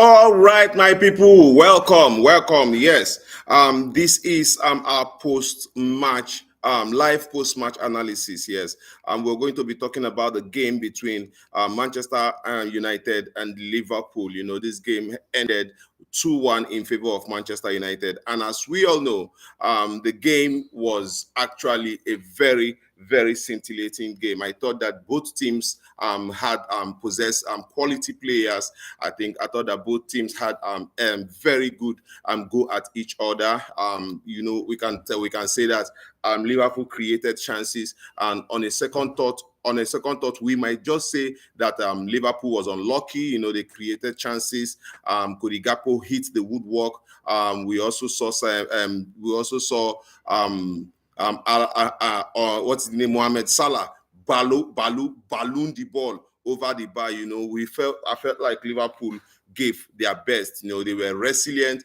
All right, my people, welcome. Yes, this is our post-match, live post-match analysis. Yes, we're going to be talking about the game between Manchester United and Liverpool. You know, this game ended 2-1 in favor of Manchester United, and as we all know, the game was actually a very scintillating game. I thought that both teams had possessed quality players. I thought that both teams had very good go at each other. We can say that Liverpool created chances, and on a second thought, we might just say that Liverpool was unlucky. You know, they created chances. Cody Gakpo hit the woodwork. We also saw what's the name? Mohamed Salah balloon the ball over the bar. You know, I felt like Liverpool gave their best. You know, they were resilient.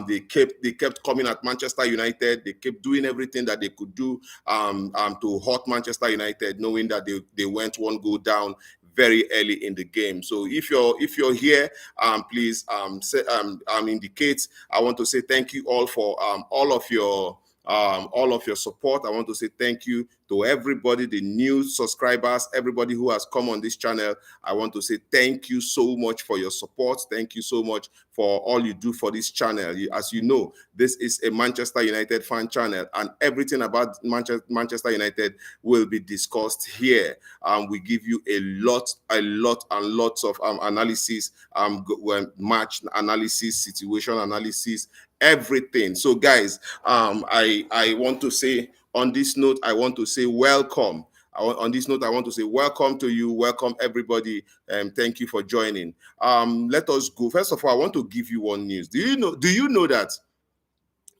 They kept coming at Manchester United. They kept doing everything that they could do to hurt Manchester United, knowing that they went one goal down very early in the game. So if you're here, please indicate. I want to say thank you all for all of your support. I want to say thank you to everybody, the new subscribers, everybody who has come on this channel. I want to say thank you so much for your support. Thank you so much for all you do for this channel. As you know, this is a Manchester United fan channel, and everything about Manchester United will be discussed here. We give you a lot and lots of analysis, match analysis, situation analysis, everything. So guys, I want to say on this note, I want to say welcome. On this note, I want to say welcome to you. Welcome everybody. Thank you for joining. Let us go. First of all, I want to give you one news. Do you know that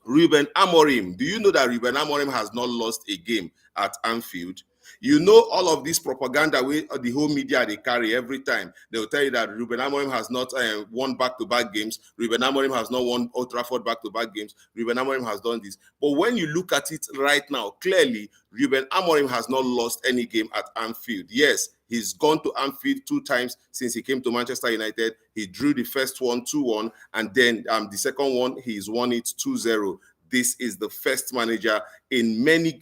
Ruben Amorim has not lost a game at Anfield? You know, all of this propaganda the whole media they carry every time. They'll tell you that Ruben Amorim has not won back-to-back games. Ruben Amorim has not won Old Trafford back-to-back games. Ruben Amorim has done this. But when you look at it right now, clearly, Ruben Amorim has not lost any game at Anfield. Yes, he's gone to Anfield 2 times since he came to Manchester United. He drew the first one 2-1, and then the second one, he's won it 2-0. This is the first manager in many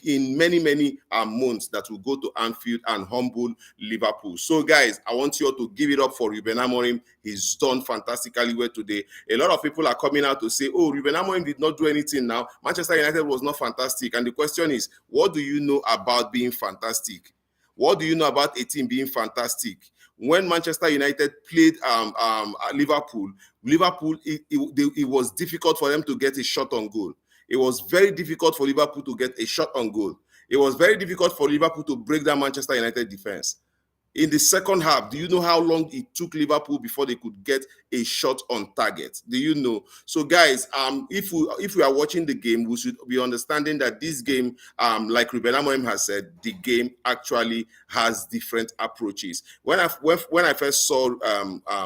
months that will go to Anfield and humble Liverpool. So guys, I want you all to give it up for Ruben Amorim. He's done fantastically well today. A lot of people are coming out to say, oh, Ruben Amorim did not do anything now. Manchester United was not fantastic. And the question is, what do you know about being fantastic? What do you know about a team being fantastic? When Manchester United played Liverpool, it was difficult for them to get a shot on goal. It was very difficult for Liverpool to get a shot on goal. It was very difficult for Liverpool to break down Manchester United defense. In the second half, do you know how long it took Liverpool before they could get a shot on target? Do you know? So, guys, if we are watching the game, we should be understanding that this game, like Ruben Amorim has said, the game actually has different approaches. When I first saw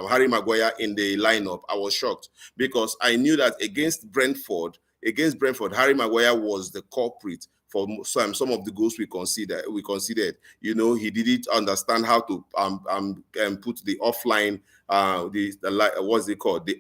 Harry Maguire in the lineup, I was shocked because I knew that against Brentford, Harry Maguire was the culprit for some of the goals we considered. You know, he didn't understand how to put the offline, what's it called? The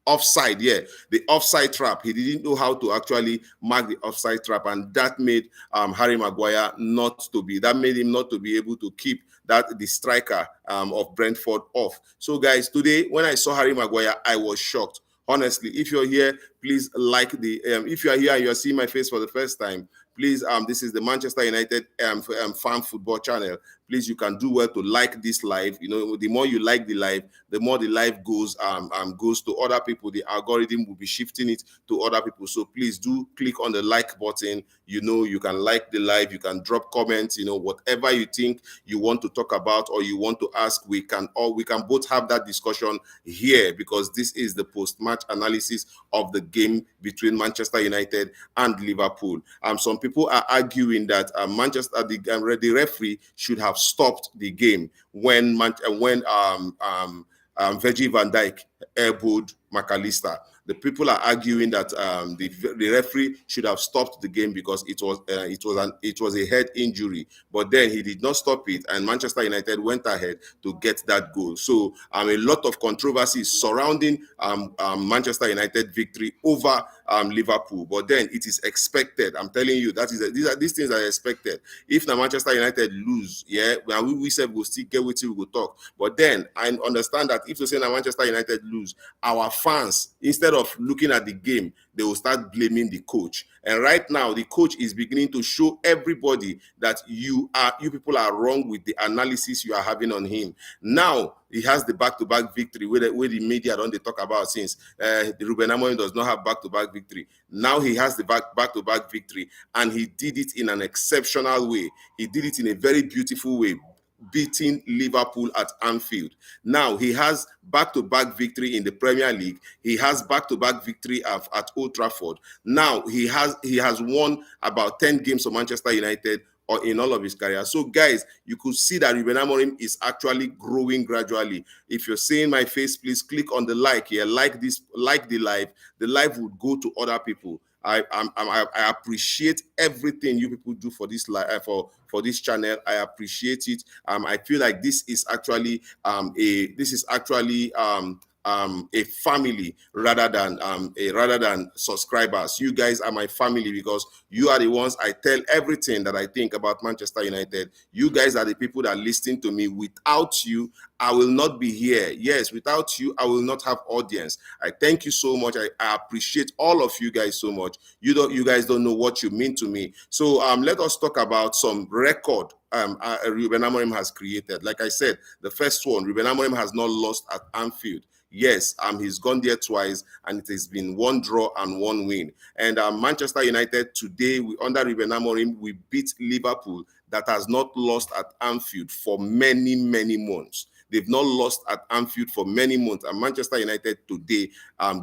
offside, yeah, the offside trap. He didn't know how to actually mark the offside trap, and that made Harry Maguire not to be able to keep the striker of Brentford off. So guys, today when I saw Harry Maguire, I was shocked. Honestly, if you're here, please like if you are here and you're seeing my face for the first time, please, this is the Manchester United fan football channel. Please, you can do well to like this live. You know, the more you like the live, the more the live goes to other people. The algorithm will be shifting it to other people. So please do click on the like button. You know, you can like the live, you can drop comments, you know, whatever you think you want to talk about or you want to ask, we can both have that discussion here, because this is the post-match analysis of the game between Manchester United and Liverpool. Some people are arguing that the referee should have stopped the game when Virgil van Dijk elbowed McAllister. The people are arguing that the referee should have stopped the game because it was a head injury, but then he did not stop it, and Manchester United went ahead to get that goal. So a lot of controversy surrounding Manchester United victory over Liverpool, but then it is expected. I'm telling you, these things are expected. If the Manchester United lose, yeah, we said we'll still get with you, we'll talk. But then I understand that if you say that Manchester United lose, our fans, instead of looking at the game, they will start blaming the coach. And right now, the coach is beginning to show everybody that you people are wrong with the analysis you are having on him. Now he has the back-to-back victory, where the media don't they talk about since Ruben Amorim does not have back-to-back victory. Now he has the back-to-back victory, and he did it in an exceptional way. He did it in a very beautiful way, beating Liverpool at Anfield. Now he has back-to-back victory in the Premier League. He has back-to-back victory at Old Trafford. Now he has won about 10 games for Manchester United or in all of his career. So guys, you could see that Ruben Amorim is actually growing gradually. If you're seeing my face, please click on the like here, like the live. The live would go to other people. I appreciate everything you people do for this for this channel. I appreciate it. I feel like this is actually a family rather than subscribers. You guys are my family because you are the ones I tell everything that I think about Manchester United. You guys are the people that listen to me. Without you, I will not be here. Yes, without you, I will not have audience. I thank you so much. I appreciate all of you guys so much. You guys don't know what you mean to me. So let us talk about some record Ruben Amorim has created. Like I said, the first one, Ruben Amorim has not lost at Anfield. Yes, he's gone there twice, and it has been one draw and one win. And Manchester United today, under Ruben Amorim, we beat Liverpool, that has not lost at Anfield for many, many months. They've not lost at Anfield for many months, and Manchester United today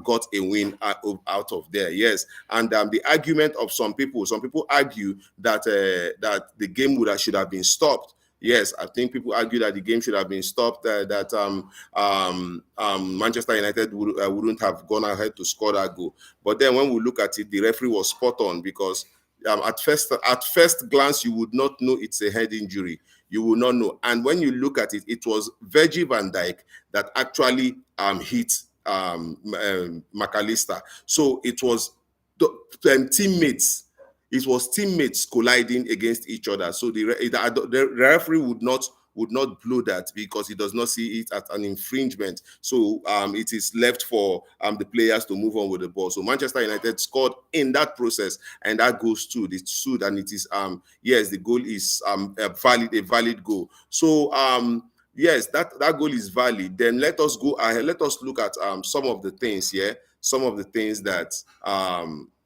got a win out of there. Yes, and the argument of some people argue that that the game should have been stopped. Yes, I think people argue that the game should have been stopped, that Manchester United wouldn't have gone ahead to score that goal. But then when we look at it, the referee was spot on, because at first glance, you would not know it's a head injury. You will not know. And when you look at it, it was Virgil van Dijk that actually hit McAllister. So it was teammates. It was teammates colliding against each other. So the referee would not blow that, because he does not see it as an infringement. So it is left for the players to move on with the ball. So Manchester United scored in that process, and that goes to it stood, and it is yes, the goal is a valid goal. So yes, that goal is valid. Then let us go ahead. Let us look at some of the things here. Some of the things that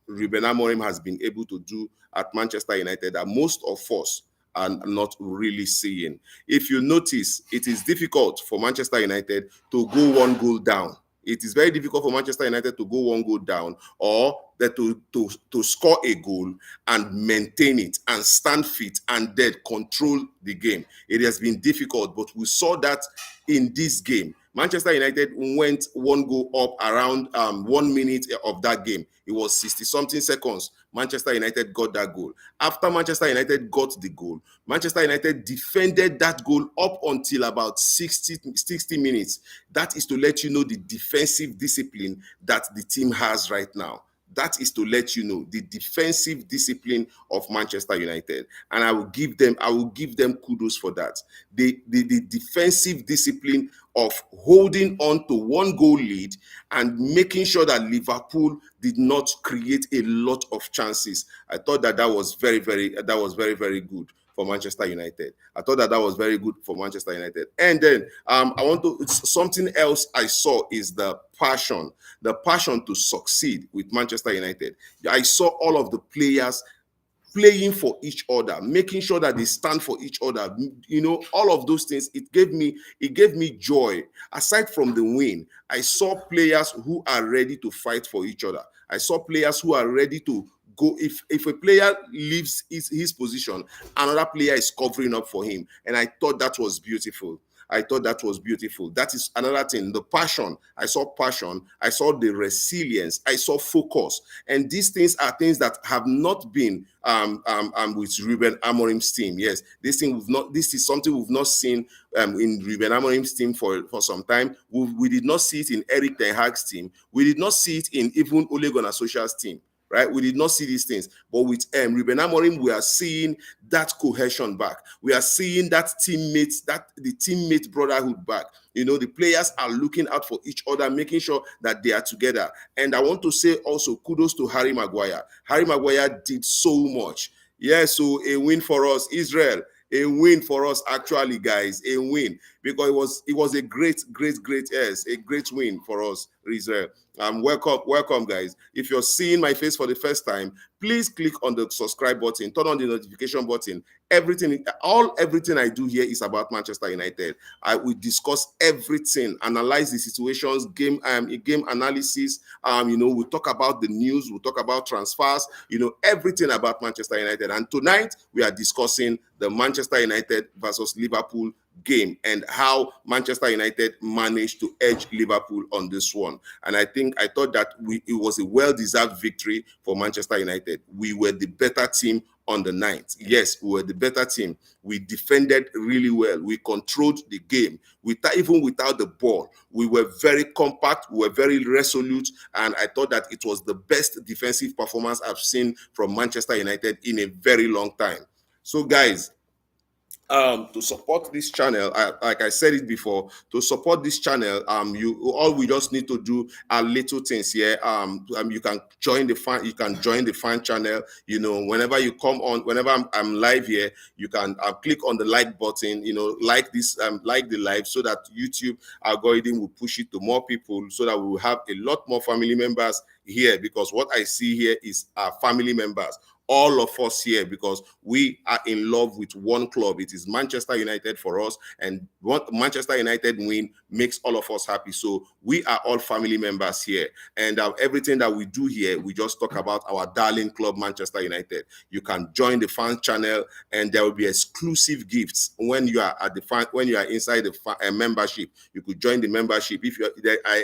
Ruben Amorim has been able to do at Manchester United that most of us are not really seeing. If you notice, it is difficult for Manchester United to go one goal down. It is very difficult for Manchester United to go one goal down, or to score a goal and maintain it and stand fit and then control the game. It has been difficult, but we saw that in this game. Manchester United went one goal up around 1 minute of that game. It was 60-something seconds. Manchester United got that goal. After Manchester United got the goal, Manchester United defended that goal up until about 60 minutes. That is to let you know the defensive discipline that the team has right now. That is to let you know the defensive discipline of Manchester United, and I will give them kudos for that. The defensive discipline of holding on to one goal lead and making sure that Liverpool did not create a lot of chances. I thought that was very, very good for Manchester United. I thought that was very good for Manchester United. And then something else I saw is the passion to succeed with Manchester United. I saw all of the players playing for each other, making sure that they stand for each other. All of those things, it gave me joy. Aside from the win, I saw players who are ready to fight for each other. I saw players who are ready to go. If a player leaves his position, another player is covering up for him. And I thought that was beautiful. I thought that was beautiful. That is another thing. The passion. I saw passion. I saw the resilience. I saw focus. And these things are things that have not been with Ruben Amorim's team. Yes, this is something we've not seen in Ruben Amorim's team for some time. We did not see it in Eric Ten Hag's team. We did not see it in even Ole Gunnar Solskjaer's team. Right, we did not see these things, but with Ruben Amorim, we are seeing that cohesion back. We are seeing that the teammate brotherhood back. You know, the players are looking out for each other, making sure that they are together. And I want to say also kudos to Harry Maguire. Harry Maguire did so much. Yeah, so a win for us, Israel. A win for us, actually, guys. A win, because it was a great win for us, Israel. Welcome, guys. If you're seeing my face for the first time, please click on the subscribe button, turn on the notification button. Everything I do here is about Manchester United. I will discuss everything, analyze the situations, game analysis. We'll talk about the news, we'll talk about transfers, everything about Manchester United. And tonight we are discussing the Manchester United versus Liverpool game and how Manchester United managed to edge Liverpool on this one. And I thought that it was a well-deserved victory for Manchester United. We were the better team on the night. Yes, we were the better team. We defended really well. We controlled the game. Even without the ball, we were very compact. We were very resolute. And I thought that it was the best defensive performance I've seen from Manchester United in a very long time. So, guys, to support this channel, like I said it before, to support this channel, all we just need to do are little things here. You can join the fan channel. Whenever you come on, whenever I'm live here, you can click on the like button. Like this, like the live, so that YouTube algorithm will push it to more people, so that we will have a lot more family members here. Because what I see here is our family members. All of us here, because we are in love with one club. It is Manchester United for us, and what Manchester United win makes all of us happy. So we are all family members here, and everything that we do here, we just talk about our darling club, Manchester United. You can join the fan channel, and there will be exclusive gifts when you are inside the membership. You could join the membership if there are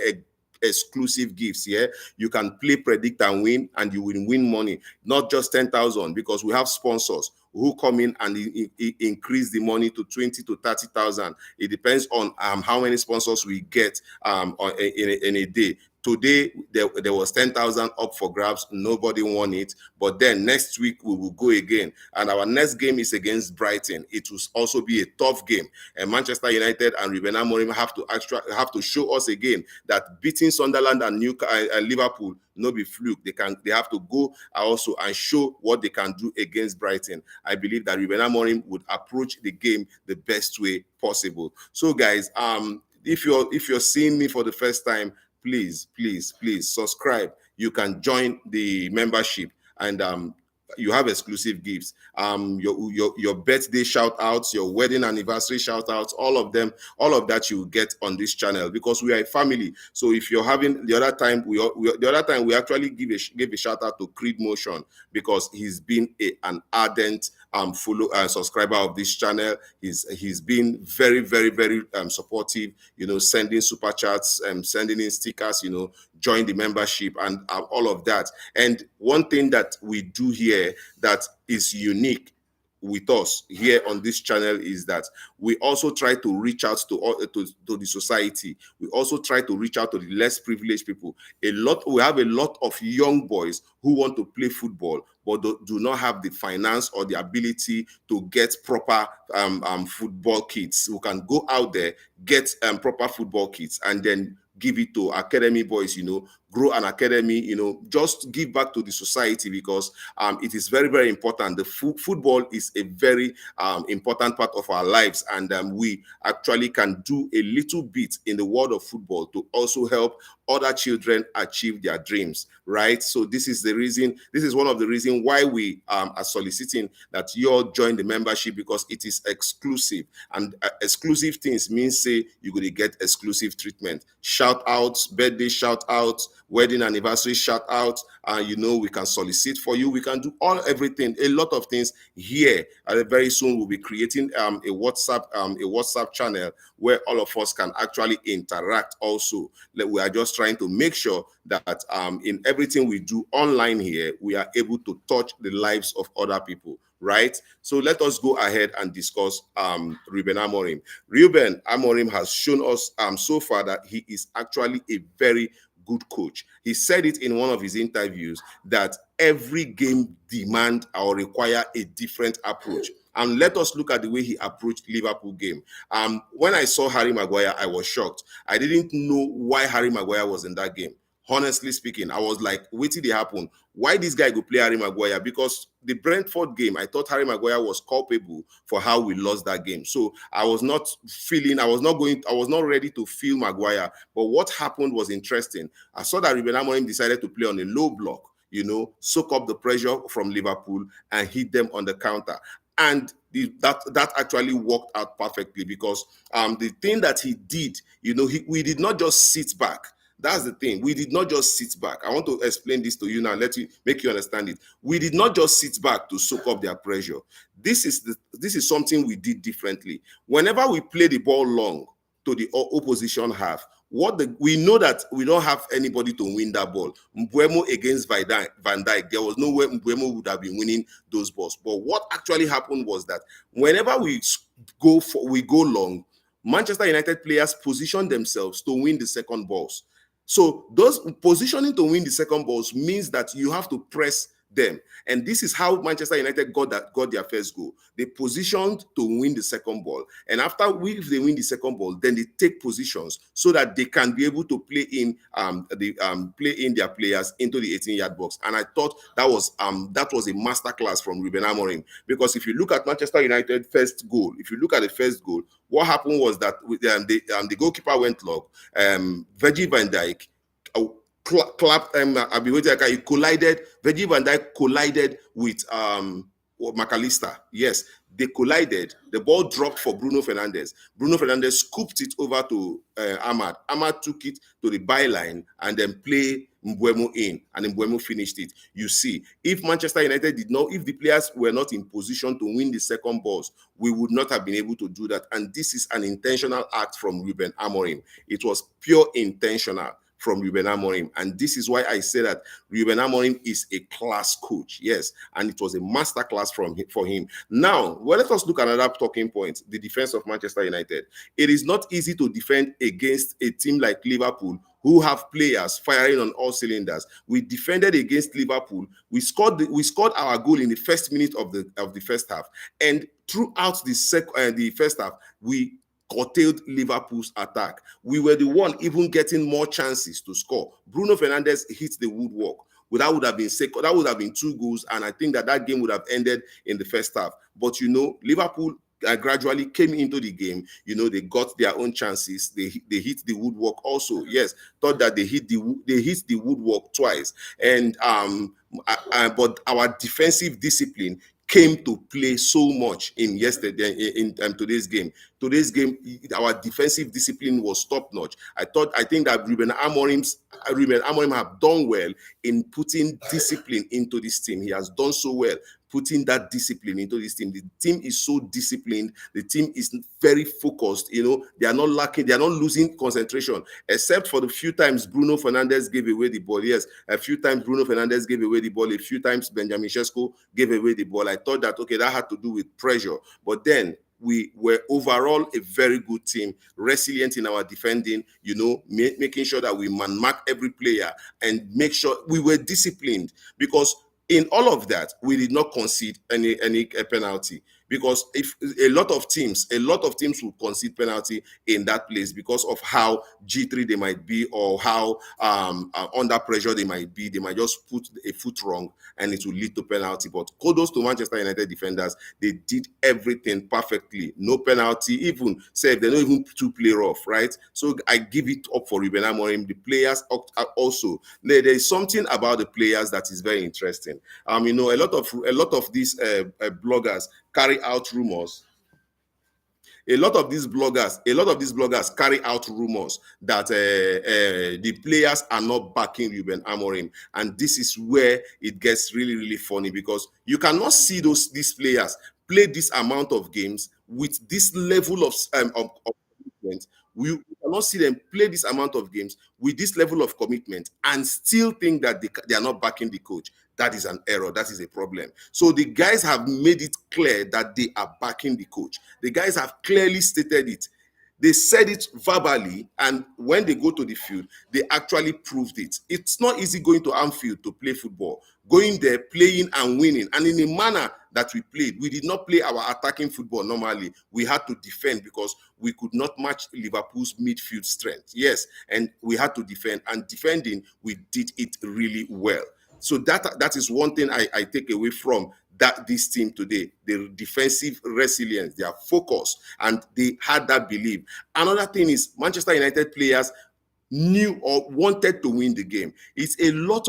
exclusive gifts here. You can play, predict, and win, and you will win money, not just 10,000, because we have sponsors who come in and increase the money to 20 to 30,000. It depends on how many sponsors we get in a day. Today, there was 10,000 up for grabs. Nobody won it. But then next week, we will go again. And our next game is against Brighton. It will also be a tough game. And Manchester United and Ruben Amorim have to show us again that beating Sunderland and Liverpool, no be fluke. They have to go also and show what they can do against Brighton. I believe that Ruben Amorim would approach the game the best way possible. So, guys, if you're seeing me for the first time, please subscribe. You can join the membership, and you have exclusive gifts. Your birthday shout outs, your wedding anniversary shout outs, all of that you get on this channel, because we are a family. So if you're having the other time we actually gave a shout out to Creed Motion, because he's been an ardent subscriber of this channel. He's been very, very, very supportive, sending super chats, sending in stickers, join the membership, and all of that. And one thing that we do here that is unique with us here on this channel is that we also try to reach out to the society. We also try to reach out to the less privileged people. We have a lot of young boys who want to play football, but do not have the finance or the ability to get proper football kits. Who can go out there, get proper football kits, and then give it to academy boys, grow an academy, just give back to the society, because it is very, very important. The football is a very important part of our lives, and we actually can do a little bit in the world of football to also help other children achieve their dreams, right? So this is one of the reasons why we are soliciting that you all join the membership, because it is exclusive, and exclusive things means say you're going to get exclusive treatment, shout outs, birthday shout outs, wedding anniversary shout out, and we can solicit for you. We can do everything, a lot of things here. Very soon we'll be creating a WhatsApp channel where all of us can actually interact also. We are just trying to make sure that in everything we do online here, we are able to touch the lives of other people, right? So let us go ahead and discuss Ruben Amorim. Ruben Amorim has shown us so far that he is actually a very good coach. He said it in one of his interviews that every game demand or require a different approach. And let us look at the way he approached Liverpool game. When I saw Harry Maguire, I was shocked. I didn't know why Harry Maguire was in that game. Honestly speaking, I was like, wait till they happen. Why this guy go play Harry Maguire? Because the Brentford game, I thought Harry Maguire was culpable for how we lost that game. So I was not ready to feel Maguire. But what happened was interesting. I saw that Ruben Amorim decided to play on a low block, soak up the pressure from Liverpool and hit them on the counter. And that actually worked out perfectly, because the thing that he did, we did not just sit back. That's the thing. We did not just sit back. I want to explain this to you now, make you understand it. We did not just sit back to soak up their pressure. This is something we did differently. Whenever we play the ball long to the opposition half, we know that we don't have anybody to win that ball. Mbeumo against Van Dijk, there was no way Mbeumo would have been winning those balls. But what actually happened was that whenever we go long, Manchester United players position themselves to win the second balls. So those positioning to win the second balls means that you have to press them. And this is how Manchester United got their first goal. They positioned to win the second ball. And if they win the second ball, then they take positions so that they can be able to play in their players into the 18-yard box. And I thought that was a masterclass from Ruben Amorim. Because if you look at Manchester United first goal, what happened was that the goalkeeper went low. Virgil van Dijk he collided. Virgil van Dijk collided with McAllister. Yes, they collided. The ball dropped for Bruno Fernandes. Bruno Fernandes scooped it over to Ahmad. Ahmad took it to the byline and then played Mbeumo in, and Mbeumo finished it. You see, if Manchester United if the players were not in position to win the second balls, we would not have been able to do that. And this is an intentional act from Ruben Amorim. It was pure intentional from Ruben Amorim. And this is why I say that Ruben Amorim is a class coach. Yes, and it was a master class for him. Now, let us look at another talking point, the defense of Manchester United. It is not easy to defend against a team like Liverpool, who have players firing on all cylinders. We defended against Liverpool. We scored our goal in the first minute of the first half. And throughout the first half, we curtailed Liverpool's attack. We were the one even getting more chances to score. Bruno Fernandes hit the woodwork. That would have been 2 goals, and I think that game would have ended in the first half. But Liverpool gradually came into the game. They got their own chances. They hit the woodwork also. Yes, thought that they hit the woodwork twice. And but our defensive discipline came to play so much in today's game. Today's game, our defensive discipline was top notch. I think that Ruben Amorim have done well in putting discipline into this team. He has done so well putting that discipline into this team. The team is so disciplined. The team is very focused. They are not lacking. They are not losing concentration, except for the few times Bruno Fernandes gave away the ball. Yes, a few times Bruno Fernandes gave away the ball. A few times Benjamin Sesko gave away the ball. I thought that, okay, that had to do with pressure. But then we were overall a very good team, resilient in our defending, making sure that we man-mark every player and make sure we were disciplined, because in all of that, we did not concede any penalty, because if a lot of teams will concede penalty in that place because of how G3 they might be, or how under pressure they might be. They might just put a foot wrong and it will lead to penalty. But kudos to Manchester United defenders. They did everything perfectly. No penalty, even say they don't even to play rough, right? So I give it up for Ruben Amorim. The players also, there is something about the players that is very interesting. A lot of these bloggers carry out rumors. A lot of these bloggers carry out rumors that the players are not backing Ruben Amorim, and this is where it gets really, really funny, because you cannot see these players play this amount of games with this level of commitment. We cannot see them play this amount of games with this level of commitment and still think that they are not backing the coach. That is an error. That is a problem. So the guys have made it clear that they are backing the coach. The guys have clearly stated it. They said it verbally, and when they go to the field, they actually proved it. It's not easy going to Anfield to play football, going there, playing and winning. And in a manner that we played, we did not play our attacking football normally. We had to defend because we could not match Liverpool's midfield strength. Yes, and we had to defend, and defending, we did it really well. So that is one thing I take away from this team today: the defensive resilience, their focus, and they had that belief. Another thing is Manchester United players knew or wanted to win the game. It's a lot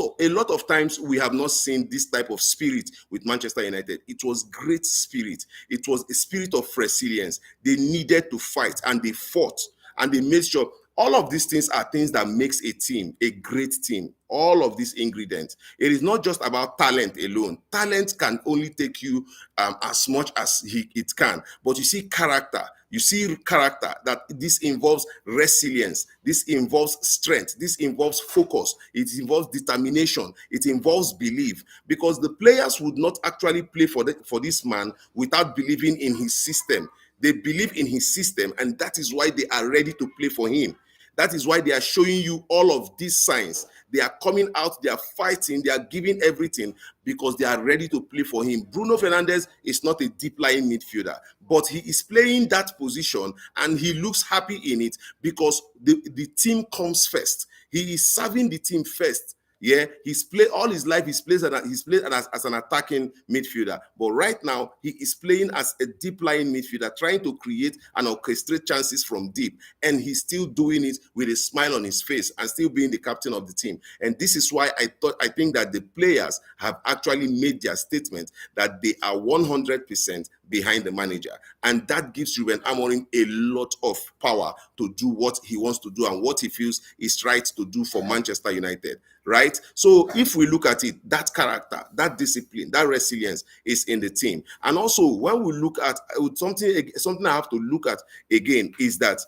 of times we have not seen this type of spirit with Manchester United. It was great spirit. It was a spirit of resilience. They needed to fight, and they fought, and they made sure. All of these things are things that makes a team a great team. All of these ingredients. It is not just about talent alone. Talent can only take you as much as it can. But you see character. You see character, that this involves resilience. This involves strength. This involves focus. It involves determination. It involves belief. Because the players would not actually play for this man without believing in his system. They believe in his system, and that is why they are ready to play for him. That is why they are showing you all of these signs. They are coming out, they are fighting, they are giving everything because they are ready to play for him. Bruno Fernandes is not a deep-lying midfielder, but he is playing that position and he looks happy in it because the team comes first. He is serving the team first. Yeah, he's played all his life. He's played as an attacking midfielder, but right now he is playing as a deep lying midfielder, trying to create and orchestrate chances from deep, and he's still doing it with a smile on his face and still being the captain of the team. And this is why I think that the players have actually made their statement that they are 100% behind the manager, and that gives Ruben Amorim a lot of power to do what he wants to do and what he feels is right to do for Manchester United. Right? So if we look at it, that character, that discipline, that resilience is in the team. And also, when we look at something I have to look at again is that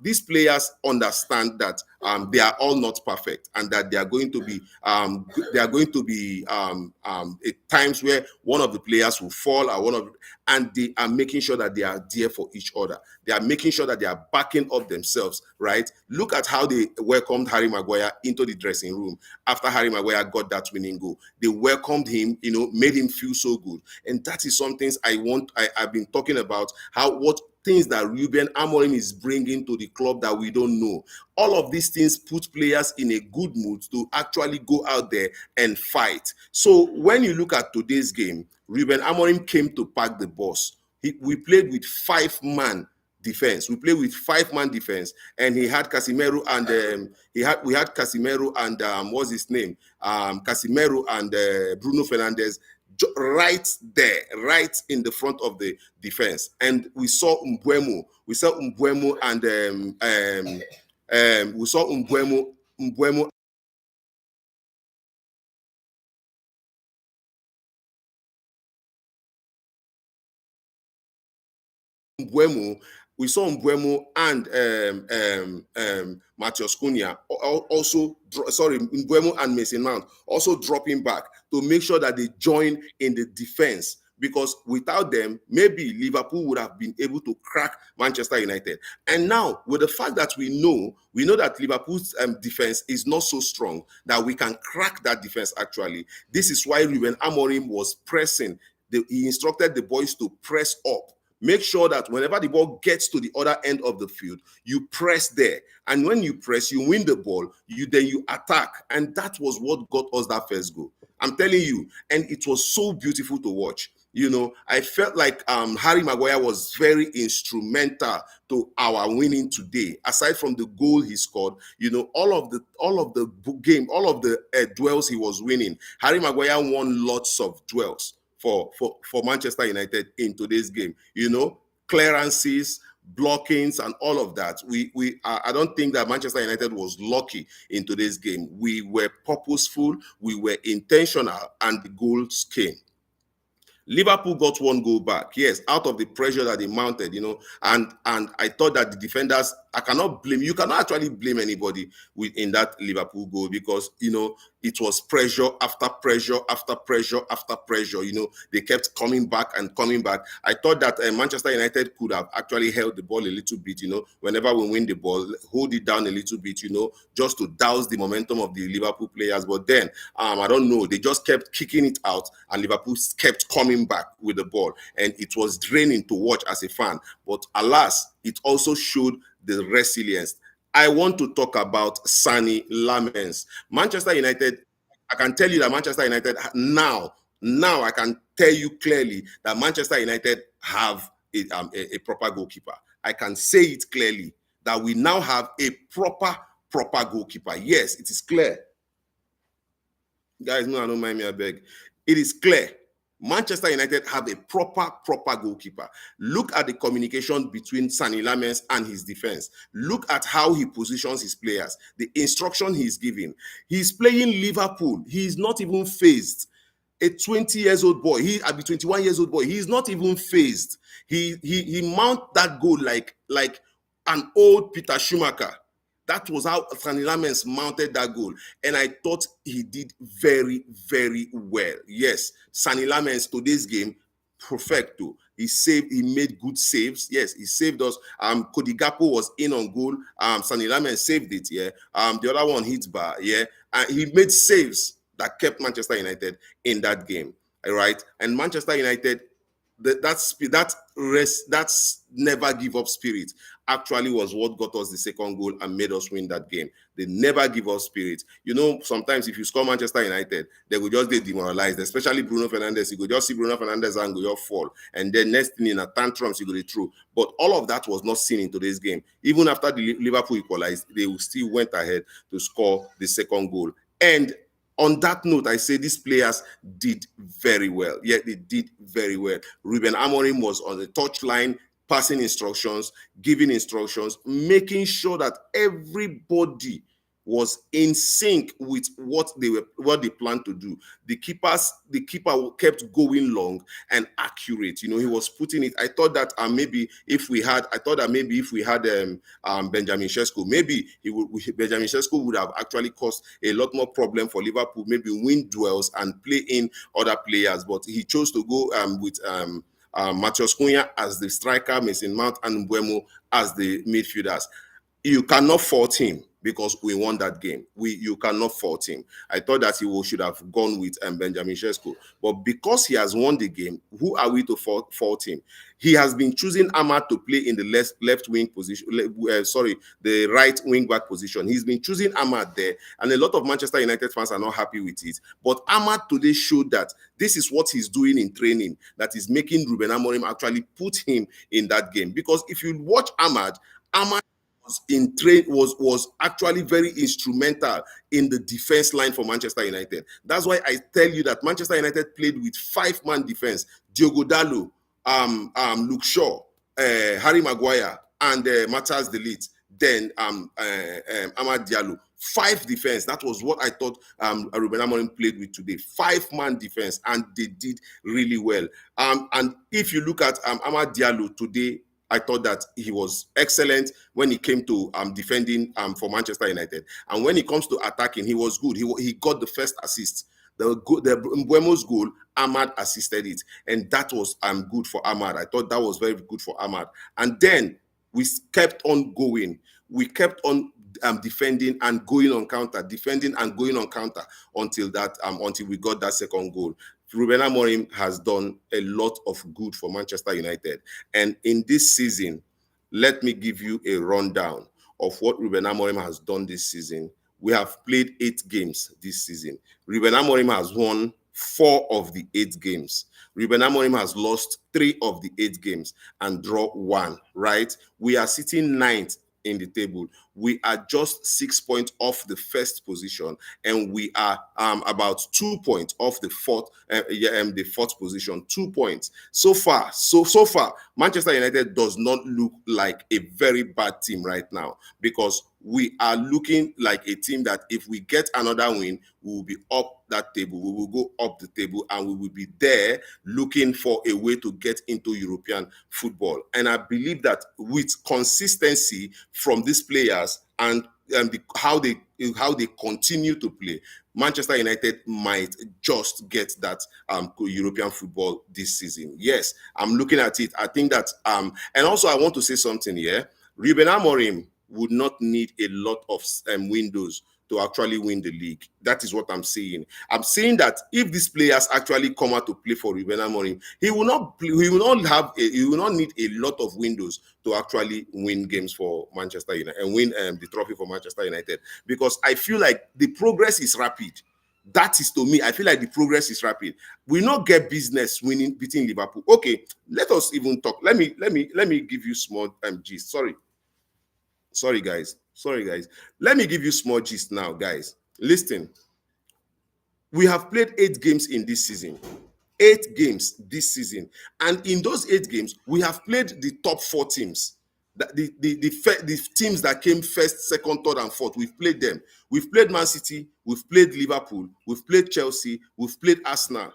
these players understand that they are all not perfect, and that there are going to be at times where one of the players will fall, and they are making sure that they are there for each other. They are making sure that they are backing up themselves. Right? Look at how they welcomed Harry Maguire into the dressing room after Harry Maguire got that winning goal. They welcomed him, made him feel so good, and that is some things I've been talking about, what things that Ruben Amorim is bringing to the club that we don't know. All of these things put players in a good mood to actually go out there and fight. So when you look at today's game, Ruben Amorim came to pack the bus. We played with 5-man defense. We played with 5-man defense, and he had Casemiro and we had Casemiro and what's his name? Casemiro and Bruno Fernandes right there, right in the front of the defense. And we saw Mbeumo. We saw Mbeumo and we saw Mbeumo Mbeumo, we saw Mbeumo and Matheus Cunha also, Mbeumo and Mason Mount also dropping back to make sure that they join in the defense. Because without them, maybe Liverpool would have been able to crack Manchester United. And now, with the fact that we know that Liverpool's defense is not so strong that we can crack that defense actually. This is why Ruben Amorim was pressing. He instructed the boys to press up. Make sure that whenever the ball gets to the other end of the field, you press there. And when you press, you win the ball, then you attack. And that was what got us that first goal. I'm telling you. And it was so beautiful to watch. I felt like Harry Maguire was very instrumental to our winning today. Aside from the goal he scored, all of the game, all of the duels he was winning, Harry Maguire won lots of duels for Manchester United in today's game. clearances, blockings, and all of that. I don't think that Manchester United was lucky in today's game. We were purposeful, we were intentional, and the goals came. Liverpool got one goal back, yes, out of the pressure that they mounted, and I thought that the defenders, you cannot actually blame anybody in that Liverpool goal, because it was pressure after pressure after pressure after pressure. They kept coming back and coming back. I thought that Manchester United could have actually held the ball a little bit, whenever we win the ball, hold it down a little bit, just to douse the momentum of the Liverpool players. But then, I don't know, they just kept kicking it out, and Liverpool kept coming back with the ball, and it was draining to watch as a fan. But alas, it also showed the resilience. I want to talk about Sani Lamens. Manchester United, I can tell you that Manchester United now I can tell you clearly that Manchester United have a proper goalkeeper. I can say it clearly that we now have a proper goalkeeper. Yes, it is clear. Guys, no, I don't mind me, I beg. It is clear. Manchester United have a proper goalkeeper. Look at the communication between Sani Lamens and his defense. Look at how he positions his players, the instruction he's giving. He's playing Liverpool. He's not even phased. A 20-year-old boy, a 21-year-old boy, he's not even phased. He mount that goal like an old Peter Schumacher. That was how Sani Lamens mounted that goal. And I thought he did very, very well. Yes, Sani Lamens, today's game, perfecto. He made good saves. Yes, he saved us. Cody Gakpo was in on goal. Sani Lamens saved it, yeah. The other one hit bar, yeah. And he made saves that kept Manchester United in that game. All right. And Manchester United, that's never give up spirit actually was what got us the second goal and made us win that game. They never give up spirit. Sometimes if you score Manchester United, they will just get demoralized, especially Bruno Fernandes. You could just see Bruno Fernandes and go just fall. And then next thing in a tantrums, you go through. But all of that was not seen in today's game. Even after the Liverpool equalized, they still went ahead to score the second goal. And on that note, I say these players did very well. Yeah, they did very well. Ruben Amorim was on the touchline, passing instructions, giving instructions, making sure that everybody was in sync with what they planned to do. The keeper kept going long and accurate. He was putting it. I thought that maybe if we had Benjamin Sesko, Benjamin Sesko would have actually caused a lot more problem for Liverpool. Maybe win duels and play in other players, but he chose to go with Matheus Cunha as the striker, Mason Mount and Mbeumo as the midfielders. You cannot fault him because we won that game. You cannot fault him. I thought that he should have gone with Benjamin Sesko. But because he has won the game, who are we to fault him? He has been choosing Ahmad to play in the left wing position, the right wing back position. He's been choosing Ahmad there, and a lot of Manchester United fans are not happy with it. But Ahmad today showed that this is what he's doing in training, that is making Ruben Amorim actually put him in that game. Because if you watch Ahmad was actually very instrumental in the defense line for Manchester United. That's why I tell you that Manchester United played with 5-man defense. Diogo Dalot, Luke Shaw, Harry Maguire, and Matthias De Ligt. Then Amad Diallo. 5 defense. That was what I thought Ruben Amorim played with today. 5-man defense, and they did really well. And if you look at Amad Diallo today, I thought that he was excellent when he came to defending for Manchester United. And when it comes to attacking, he was good. He got the first assist. The Mbeumo's goal, Ahmad assisted it. And that was good for Ahmad. I thought that was very good for Ahmad. And then we kept on going. We kept on defending and going on counter, defending and going on counter until we got that second goal. Ruben Amorim has done a lot of good for Manchester United. And in this season, let me give you a rundown of what Ruben Amorim has done this season. We have played 8 games this season. Ruben Amorim has won 4 of the 8 games. Ruben Amorim has lost 3 of the 8 games and draw 1, right? We are sitting 9th in the table. We are just 6 points off the first position, and we are about 2 points off the fourth position. 2 points so far. So far, Manchester United does not look like a very bad team right now, because we are looking like a team that if we get another win, we will be up that table. We will go up the table, and we will be there looking for a way to get into European football. And I believe that with consistency from these players and how they continue to play, Manchester United might just get that European football this season. Yes, I'm looking at it. I think that and also I want to say something here. Ruben Amorim would not need a lot of windows to actually win the league. That is what I'm saying. I'm saying that if these players actually come out to play for Ruben Amorim, he will not need a lot of windows to actually win games for Manchester United and win the trophy for Manchester United, because I feel like the progress is rapid. That is, to me, I feel like the progress is rapid. We not get business beating Liverpool. Okay, let us even talk. Let me give you small gist. Sorry, guys. Let me give you small gist now, guys. Listen. We have played 8 games in this season. 8 games this season. And in those 8 games, we have played the top 4 teams. The teams that came first, second, third, and fourth. We've played them. We've played Man City. We've played Liverpool. We've played Chelsea. We've played Arsenal.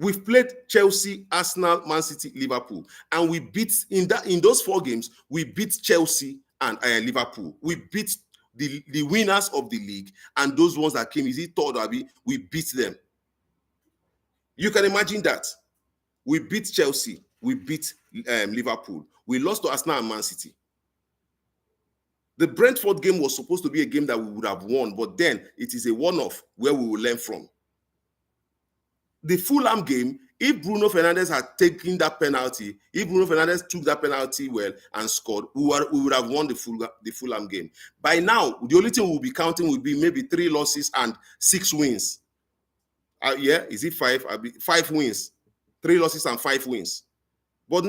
We've played Chelsea, Arsenal, Man City, Liverpool, and we beat in those 4 games. We beat Chelsea and Liverpool. We beat the winners of the league, and those ones that came, is it third, Abi? We beat them. You can imagine that. We beat Chelsea. We beat Liverpool. We lost to Arsenal and Man City. The Brentford game was supposed to be a game that we would have won, but then it is a one-off where we will learn from. The Fulham game, if Bruno Fernandes had taken that penalty, if Bruno Fernandes took that penalty well and scored, we would have won the Fulham game. By now, the only thing we'll be counting will be maybe 3 losses and 6 wins. Is it 5? 5 wins, 3 losses and 5 wins. But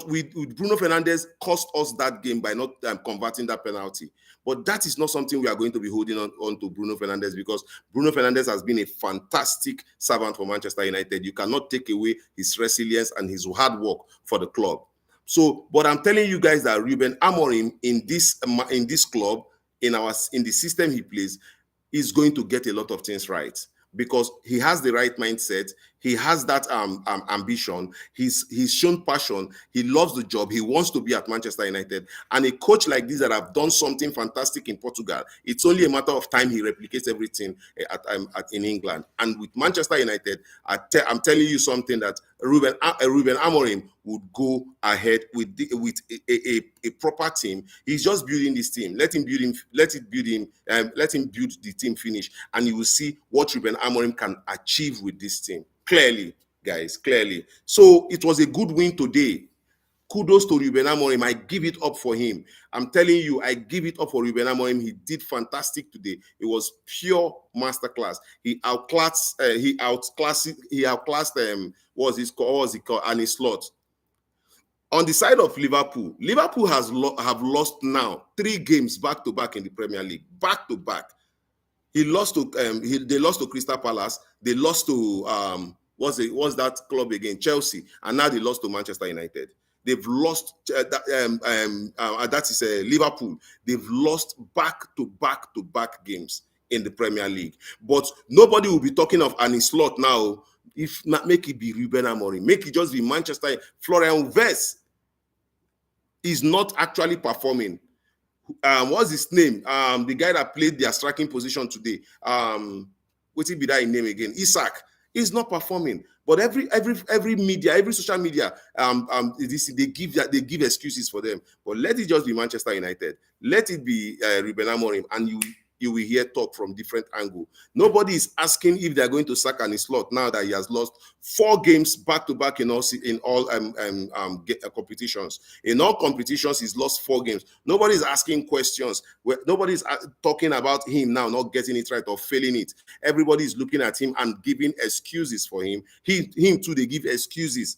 with Bruno Fernandes cost us that game by not converting that penalty. But that is not something we are going to be holding on to Bruno Fernandes, because Bruno Fernandes has been a fantastic servant for Manchester United. You cannot take away his resilience and his hard work for the club. So, but I'm telling you guys that Ruben Amorim in this club, in the system he plays, is going to get a lot of things right, because he has the right mindset. He has that ambition. He's shown passion. He loves the job. He wants to be at Manchester United. And a coach like this that have done something fantastic in Portugal, it's only a matter of time he replicates everything in England. And with Manchester United, I'm telling you something, that Ruben Amorim would go ahead with a proper team. He's just building this team. Let him build the team finish, and you will see what Ruben Amorim can achieve with this team. Clearly, guys, clearly. So it was a good win today. Kudos to Ruben Amorim. I give it up for him. I'm telling you, I give it up for Ruben Amorim. He did fantastic today. It was pure masterclass. He outclassed what was it called? Arne Slot. On the side of Liverpool have lost now 3 games back to back in the Premier League. Back to back. They lost to Crystal Palace. They lost to what's that club again? Chelsea, and now they lost to Manchester United. They've lost that is Liverpool. They've lost back to back games in the Premier League. But nobody will be talking of Arne Slot now. If not, make it be Ruben Amorim. Make it just be Manchester. Florian Wirtz is not actually performing. What's his name? The guy that played their striking position today. What's it be that name again? Isak is not performing. But every media, every social media, they give excuses for them. But let it just be Manchester United. Let it be Ruben Amorim, and you will hear talk from different angle. Nobody is asking if they're going to sack Arne Slot now that he has lost 4 games back to back in all competitions. In all competitions, he's lost 4 games. Nobody's asking questions. Nobody's talking about him now not getting it right or failing it. Everybody is looking at him and giving excuses for him. Him too, they give excuses.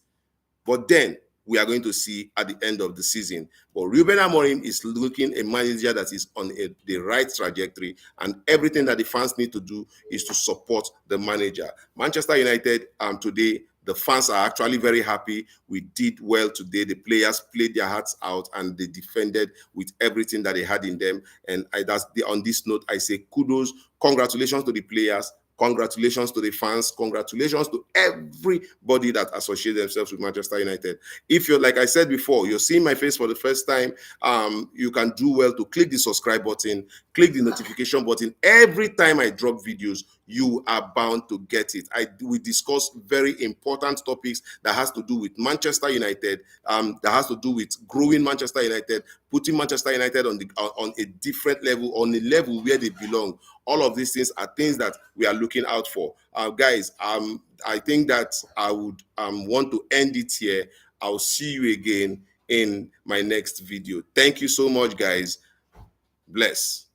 But then we are going to see at the end of the season. But Ruben Amorim is looking a manager that is on the right trajectory, and everything that the fans need to do is to support the manager. Manchester United today, the fans are actually very happy. We did well today. The players played their hearts out and they defended with everything that they had in them. And on this note, I say kudos, congratulations to the players, congratulations to the fans, congratulations to everybody that associates themselves with Manchester United. If you're, like I said before, you're seeing my face for the first time, you can do well to click the subscribe button, click the notification button. Every time I drop videos, you are bound to get it. We discuss very important topics that has to do with Manchester United, that has to do with growing Manchester United, putting Manchester United on a different level, on a level where they belong. All of these things are things that we are looking out for. Guys, I think that I would want to end it here. I'll see you again in my next video. Thank you so much, guys. Bless.